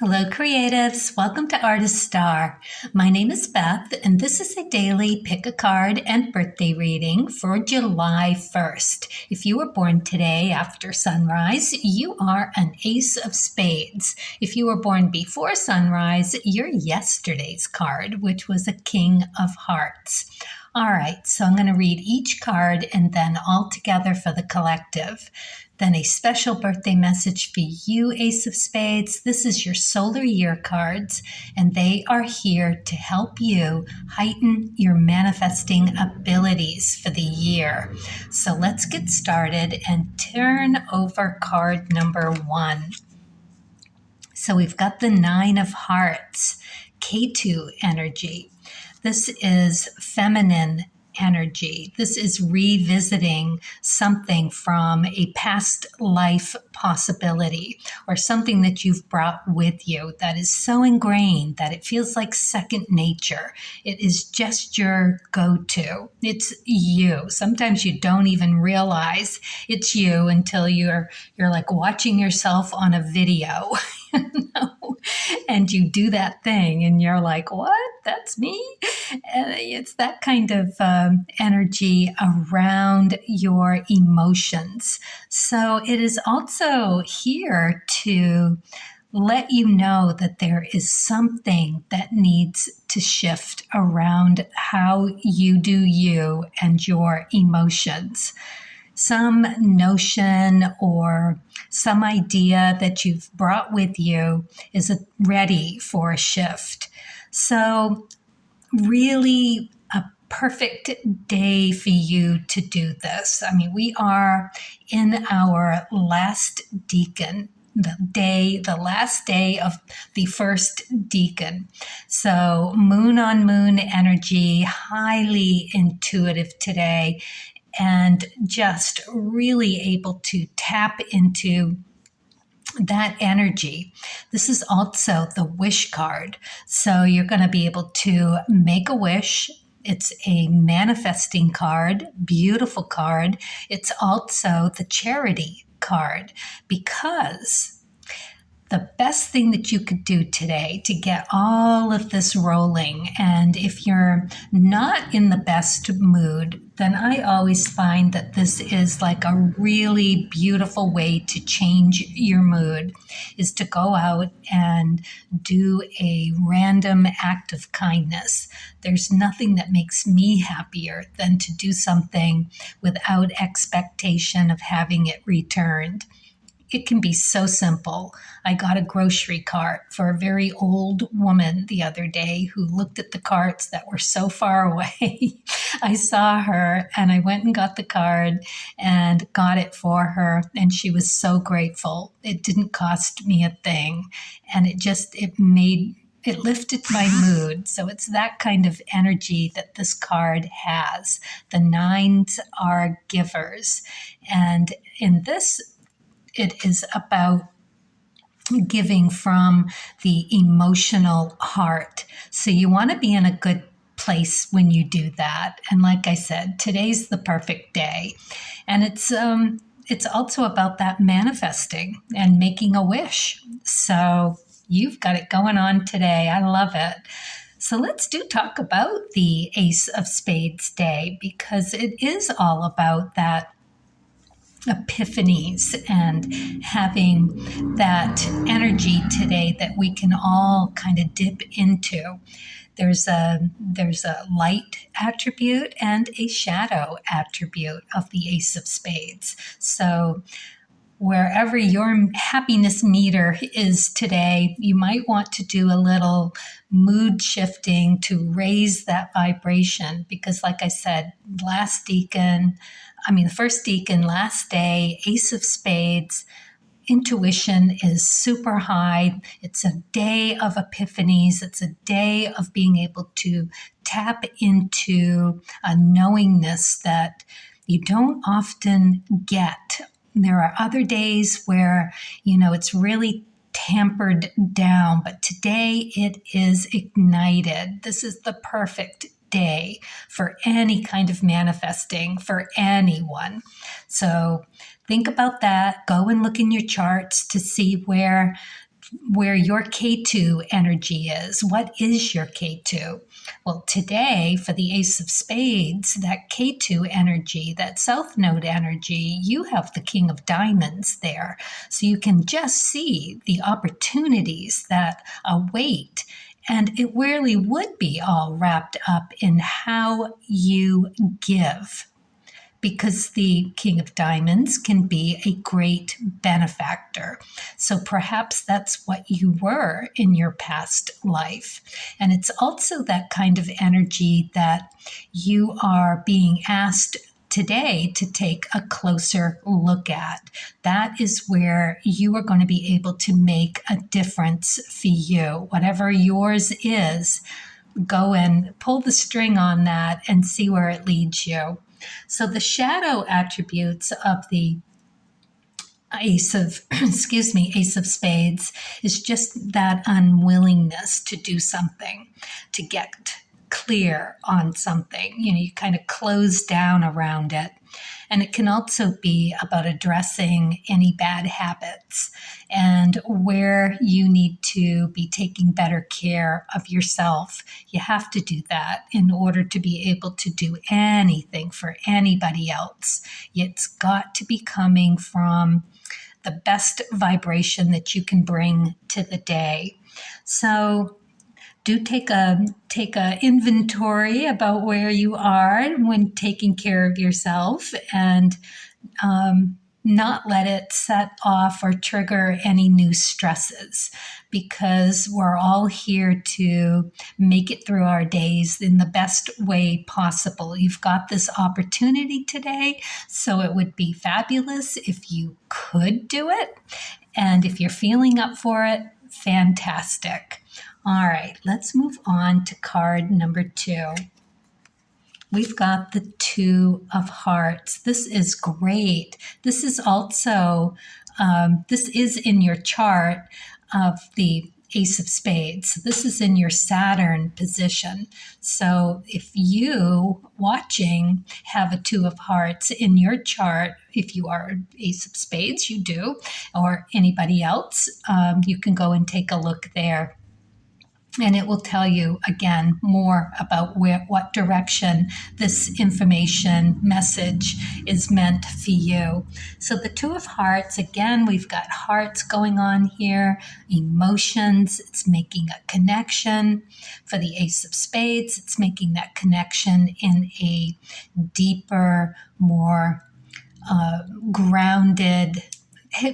Hello, creatives. Welcome to Artist Star. My name is Beth, and this is a daily pick a card and birthday reading for July 1st. If you were born today after sunrise, you are an Ace of Spades. If you were born before sunrise, you're yesterday's card, which was a King of Hearts. All right, so I'm going to read each card and then all together for the collective. Then a special birthday message for you, Ace of Spades. This is your solar year cards, and they are here to help you heighten your manifesting abilities for the year. So let's get started and turn over card number 1. So we've got the 9 of Hearts, K2 energy. This is feminine energy. This is revisiting something from a past life possibility or something that you've brought with you that is so ingrained that it feels like second nature. It is just your go-to. It's you. Sometimes you don't even realize it's you until you're like watching yourself on a video. And you do that thing and you're like, what? That's me? And it's that kind of energy around your emotions. So it is also here to let you know that there is something that needs to shift around how you do you and your emotions. Some notion or some idea that you've brought with you is ready for a shift. So really a perfect day for you to do this. I mean, we are in our last deacon, the last day of the first deacon. So moon on moon energy, highly intuitive today, and just really able to tap into that energy. This is also the wish card. So you're going to be able to make a wish. It's a manifesting card, beautiful card. It's also the charity card because the best thing that you could do today to get all of this rolling, and if you're not in the best mood, then I always find that this is like a really beautiful way to change your mood, is to go out and do a random act of kindness. There's nothing that makes me happier than to do something without expectation of having it returned. It can be so simple. I got a grocery cart for a very old woman the other day who looked at the carts that were so far away. I saw her and I went and got the card and got it for her. And she was so grateful. It didn't cost me a thing. And it lifted my mood. So it's that kind of energy that this card has. The 9s are givers. And in this, it is about giving from the emotional heart. So you want to be in a good place when you do that. And like I said, today's the perfect day. And it's also about that manifesting and making a wish. So you've got it going on today. I love it. So let's talk about the Ace of Spades day, because it is all about that epiphanies and having that energy today that we can all kind of dip into. There's a light attribute and a shadow attribute of the Ace of Spades. So wherever your happiness meter is today, you might want to do a little mood shifting to raise that vibration, because like I said, the first deacon, last day, Ace of Spades, intuition is super high. It's a day of epiphanies. It's a day of being able to tap into a knowingness that you don't often get. There are other days where, it's really tampered down, but today it is ignited. This is the perfect day for any kind of manifesting for anyone. So think about that. Go and look in your charts to see where where your K2 energy is. What is your K2? Well, today for the Ace of Spades, that K2 energy, that South Node energy, you have the King of Diamonds there. So you can just see the opportunities that await. And it really would be all wrapped up in how you give, because the King of Diamonds can be a great benefactor. So perhaps that's what you were in your past life. And it's also that kind of energy that you are being asked today to take a closer look at. That is where you are going to be able to make a difference for you. Whatever yours is, go and pull the string on that and see where it leads you. So the shadow attributes of the Ace of Spades is just that unwillingness to do something, to get clear on something. You kind of close down around it. And it can also be about addressing any bad habits and where you need to be taking better care of yourself. You have to do that in order to be able to do anything for anybody else. It's got to be coming from the best vibration that you can bring to the day. So do take a inventory about where you are when taking care of yourself, and not let it set off or trigger any new stresses, because we're all here to make it through our days in the best way possible. You've got this opportunity today, so it would be fabulous if you could do it. And if you're feeling up for it, fantastic. All right, let's move on to card number 2. We've got the Two of Hearts. This is great. This is also, this is in your chart of the Ace of Spades. This is in your Saturn position. So if you watching have a Two of Hearts in your chart, if you are Ace of Spades, you do, or anybody else, you can go and take a look there. And it will tell you, again, more about what direction this information message is meant for you. So the Two of Hearts, again, we've got hearts going on here, emotions. It's making a connection. For the Ace of Spades, it's making that connection in a deeper, more grounded.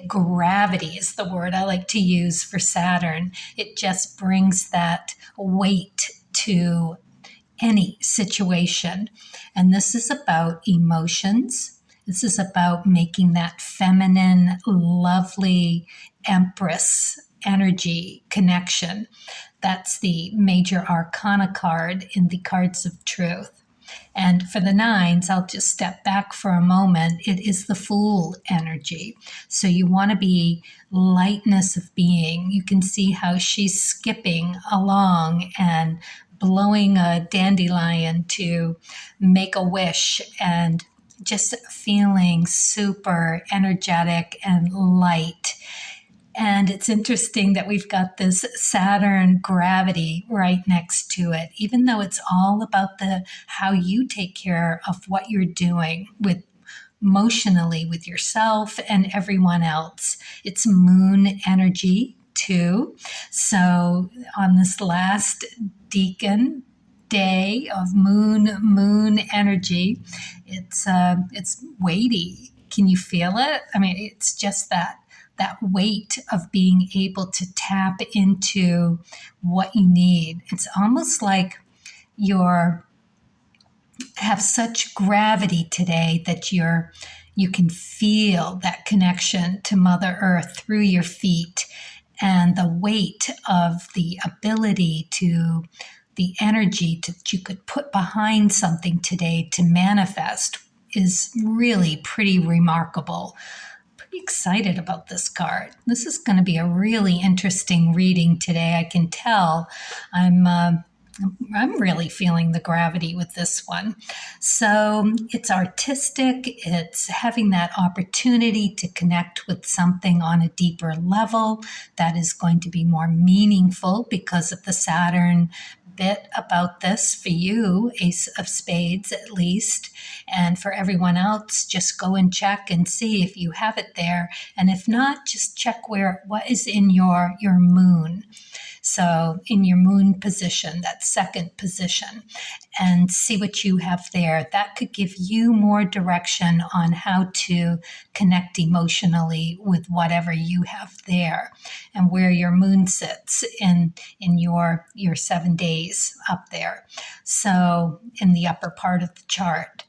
Gravity is the word I like to use for Saturn. It just brings that weight to any situation. And this is about emotions. This is about making that feminine, lovely Empress energy connection. That's the major arcana card in the Cards of Truth. And for the 9s, I'll just step back for a moment. It is the Fool energy. So you want to be lightness of being. You can see how she's skipping along and blowing a dandelion to make a wish, and just feeling super energetic and light. And it's interesting that we've got this Saturn gravity right next to it, even though it's all about how you take care of what you're doing with emotionally with yourself and everyone else. It's moon energy too. So on this last deacon day of moon energy, it's weighty. Can you feel it? I mean, it's just that weight of being able to tap into what you need. It's almost like have such gravity today that you can feel that connection to Mother Earth through your feet, and the weight of the ability to the energy that you could put behind something today to manifest is really pretty remarkable. Excited about this card. This is going to be a really interesting reading today. I can tell. I'm I'm really feeling the gravity with this one. So it's artistic, it's having that opportunity to connect with something on a deeper level that is going to be more meaningful because of the Saturn bit about this for you, Ace of Spades at least. And for everyone else, just go and check and see if you have it there. And if not, just check what is in your moon. So in your moon position, that second position, and see what you have there. That could give you more direction on how to connect emotionally with whatever you have there and where your moon sits in your 7 days up there. So in the upper part of the chart.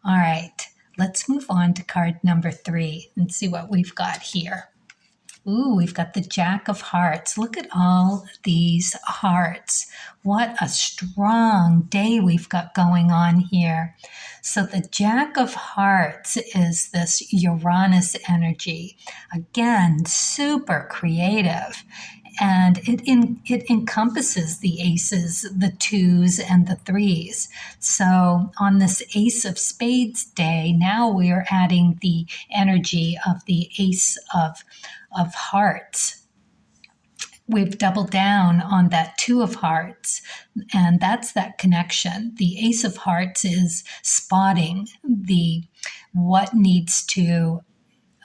All right, let's move on to card number 3 and see what we've got here. Ooh, we've got the Jack of Hearts. Look at all these hearts. What a strong day we've got going on here. So the Jack of Hearts is this Uranus energy. Again, super creative. And it encompasses the aces, the twos, and the threes. So on this Ace of Spades day, now we are adding the energy of the Ace of Hearts. We've doubled down on that Two of Hearts, and that's that connection. The Ace of Hearts is spotting what needs to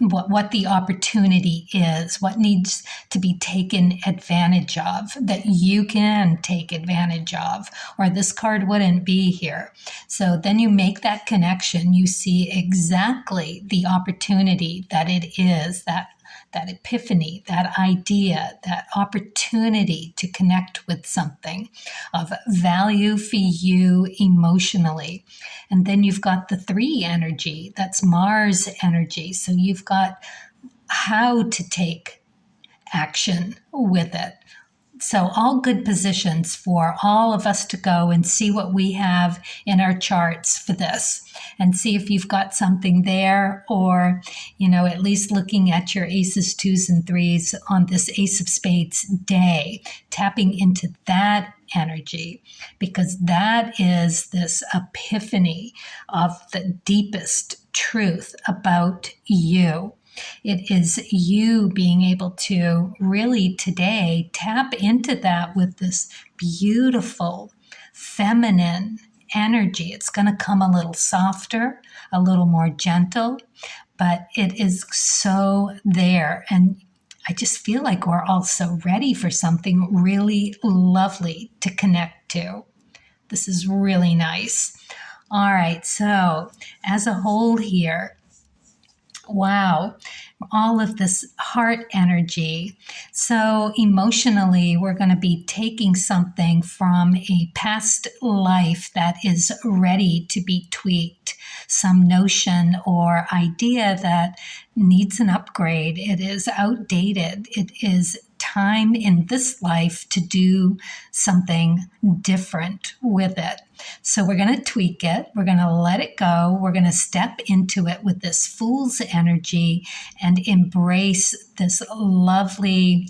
what the opportunity is, what needs to be taken advantage of, that you can take advantage of, or this card wouldn't be here. So then you make that connection, you see exactly the opportunity that it is, that epiphany, that idea, that opportunity to connect with something of value for you emotionally. And then you've got the 3 energy, that's Mars energy. So you've got how to take action with it. So all good positions for all of us to go and see what we have in our charts for this and see if you've got something there, or, at least looking at your aces, twos, and threes on this Ace of Spades day, tapping into that energy, because that is this epiphany of the deepest truth about you. It is you being able to really today tap into that with this beautiful feminine energy. It's going to come a little softer, a little more gentle, but it is so there. And I just feel like we're all so ready for something really lovely to connect to. This is really nice. All right, so as a whole here, wow, all of this heart energy. So emotionally, we're going to be taking something from a past life that is ready to be tweaked, some notion or idea that needs an upgrade. It is outdated. It is time in this life to do something different with it. So we're going to tweak it. We're going to let it go. We're going to step into it with this Fool's energy and embrace this lovely,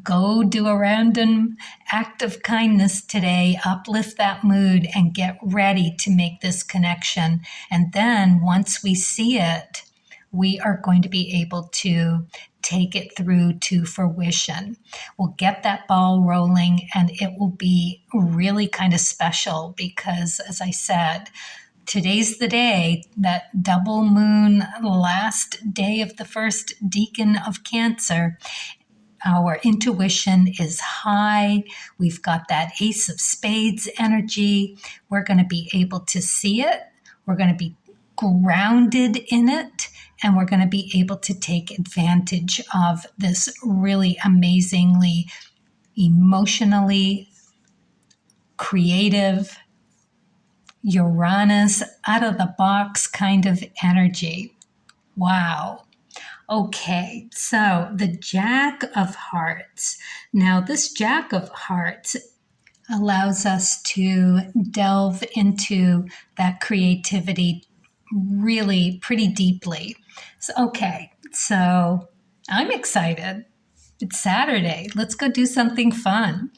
go do a random act of kindness today, uplift that mood, and get ready to make this connection. And then once we see it, we are going to be able to take it through to fruition. We'll get that ball rolling, and it will be really kind of special because, as I said, today's the day, that double moon, last day of the first decan of Cancer. Our intuition is high. We've got that Ace of Spades energy. We're going to be able to see it. We're going to be grounded in it. And we're going to be able to take advantage of this really amazingly, emotionally creative, Uranus out of the box kind of energy. Wow. Okay, so the Jack of Hearts. Now, this Jack of Hearts allows us to delve into that creativity really pretty deeply. So I'm excited. It's Saturday. Let's go do something fun.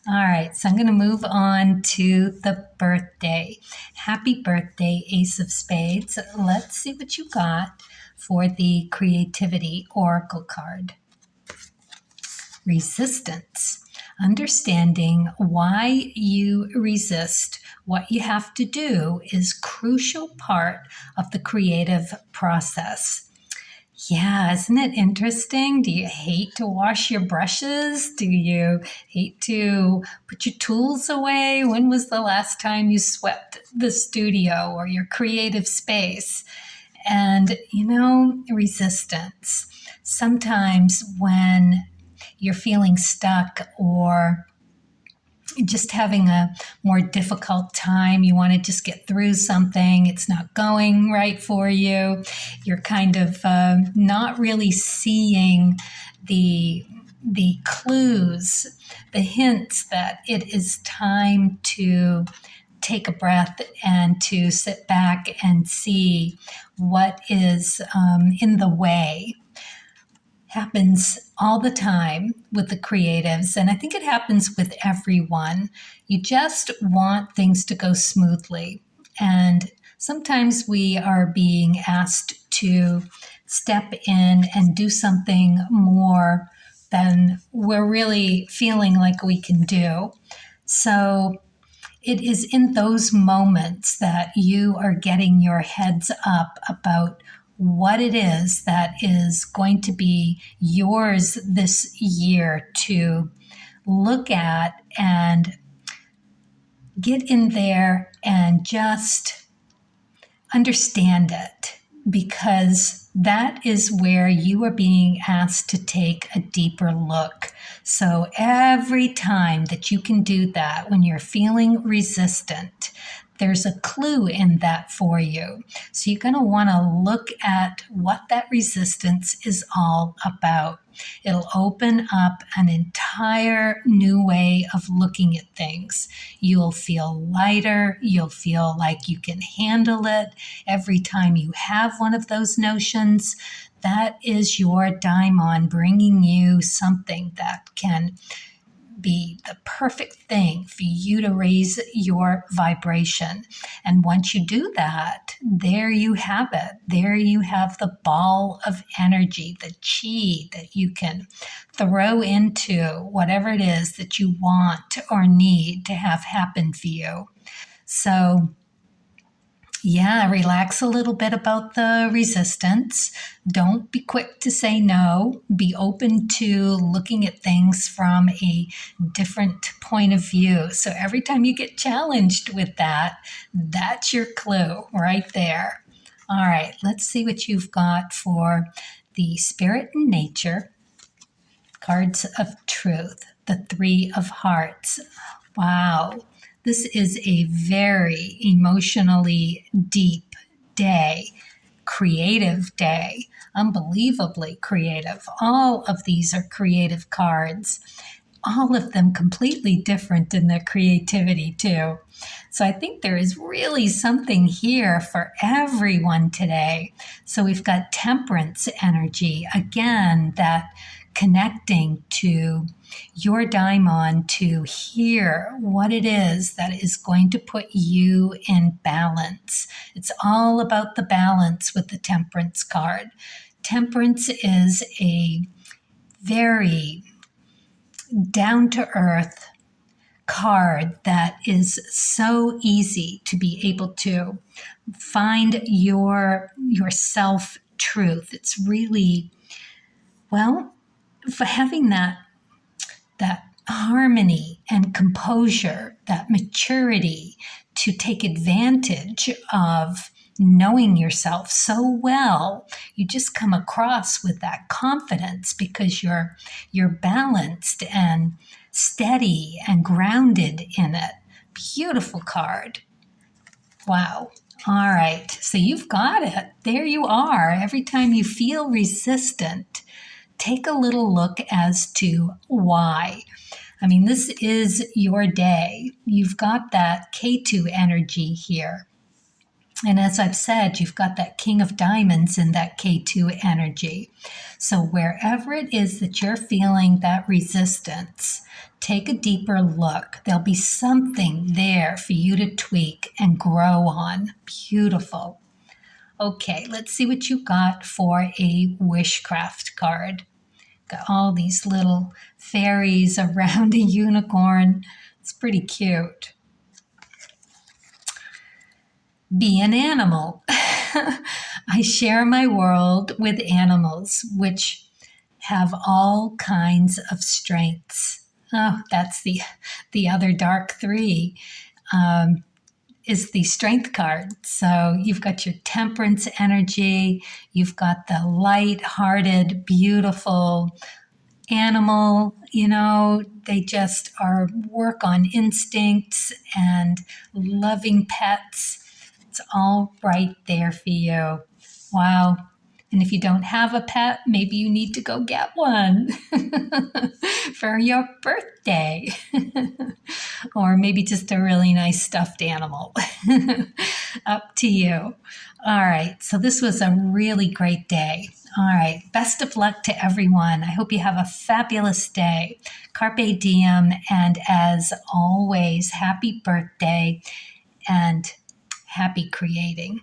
All right, so I'm going to move on to the birthday. Happy birthday, Ace of Spades. Let's see what you got for the Creativity Oracle card. Resistance. Understanding why you resist what you have to do is crucial part of the creative process. Yeah, isn't it interesting? Do you hate to wash your brushes? Do you hate to put your tools away? When was the last time you swept the studio or your creative space? And, resistance. Sometimes when you're feeling stuck or just having a more difficult time, you want to just get through something, it's not going right for you, you're kind of not really seeing the clues, the hints that it is time to take a breath and to sit back and see what is in the way. Happens all the time with the creatives, and I think it happens with everyone. You just want things to go smoothly, and sometimes we are being asked to step in and do something more than we're really feeling like we can do. So it is in those moments that you are getting your heads up about what it is that is going to be yours this year to look at and get in there and just understand it, because that is where you are being asked to take a deeper look. So every time that you can do that, when you're feeling resistant, there's a clue in that for you. So you're going to want to look at what that resistance is all about. It'll open up an entire new way of looking at things. You'll feel lighter. You'll feel like you can handle it. Every time you have one of those notions, that is your daimon bringing you something that can be the perfect thing for you to raise your vibration. And once you do that, there you have it. There you have the ball of energy, the chi that you can throw into whatever it is that you want or need to have happen for you. So yeah, relax a little bit about the resistance. Don't be quick to say no. Be open to looking at things from a different point of view. So every time you get challenged with that, that's your clue right there. All right, let's see what you've got for the Spirit and Nature, cards of truth, the Three of Hearts. Wow. This is a very emotionally deep day, creative day, unbelievably creative. All of these are creative cards, all of them completely different in their creativity too. So I think there is really something here for everyone today. So we've got temperance energy, again, that connecting to your daimon to hear what it is that is going to put you in balance. It's all about the balance with the temperance card. Temperance is a very down-to-earth card that is so easy to be able to find your self-truth. It's really, well, for having that harmony and composure, that maturity to take advantage of knowing yourself so well, you just come across with that confidence because you're balanced and steady and grounded in it. Beautiful card. Wow. All right. So you've got it. There you are. Every time you feel resistant, take a little look as to why. I mean, this is your day. You've got that K2 energy here. And as I've said, you've got that King of Diamonds in that K2 energy. So wherever it is that you're feeling that resistance, take a deeper look. There'll be something there for you to tweak and grow on. Beautiful. Okay, let's see what you got for a Wishcraft card. Got all these little fairies around a unicorn. It's pretty cute. Be an animal. I share my world with animals, which have all kinds of strengths. Oh, that's the other dark three. Is the strength card. So you've got your temperance energy, you've got the light-hearted, beautiful animal, they just are work on instincts and loving pets. It's all right there for you. Wow. And if you don't have a pet, maybe you need to go get one for your birthday. Or maybe just a really nice stuffed animal. Up to you. All right, so this was a really great day. All right, best of luck to everyone. I hope you have a fabulous day. Carpe diem, and as always, happy birthday and happy creating.